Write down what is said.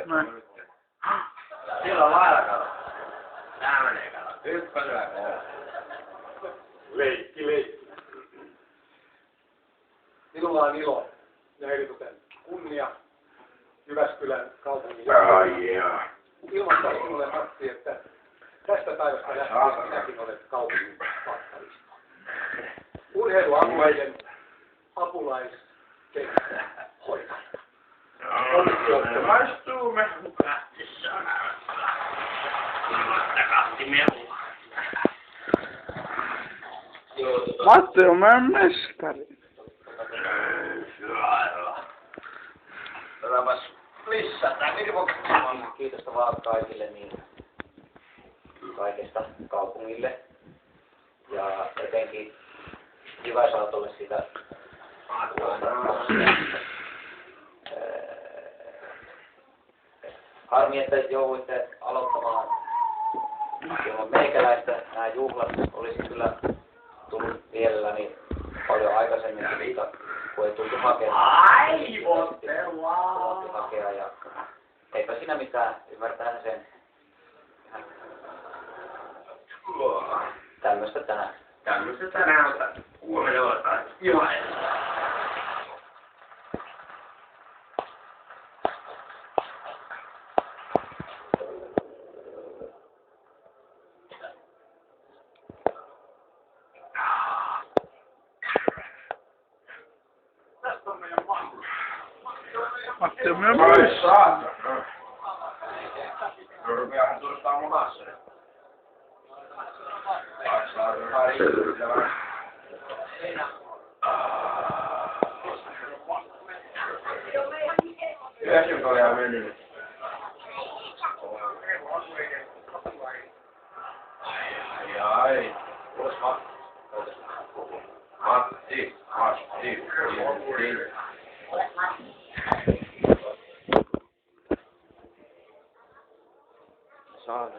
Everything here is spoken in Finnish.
Noin. Siellä on lailla kato. Tää menee kato. Ykkösellä kohdalla. Leikki. Minulla on ilo ja erityisen kunnia Jyväskylän kaupungin ilmoittaa sinulle, Matti, että tästä päivästä lähtien minäkin olet kaupungin pattarista. Urheilualueiden apulaiskenttähoitaja. Maistuu mehu kahtissa. Ilmaista kahti mehua. Matti on meidän mestari. Otapas lisää virvokettamaan. Kiitosta vaan kaikille niin kaikesta kaupungille ja etenkin Jyväsaatolle siitä harmi, että jouduitte aloittamaan ilman meikäläistä nämä juhlat. Olisi kyllä tullut mielelläni paljon aikaisemmin, kun ei tultu hakemaan. Aivottelua! Hakea ja eipä siinä mitään, ymmärtäähän sen. Tämmöstä tänään. Tämmöstä tänään, mutta huomenna otetaan ihan tästä on meidän Matti. Matti on meidän mestari. Rupeahan tuosta munassa. Yhden oli ihan mennyt. Ai. Matti. Saan.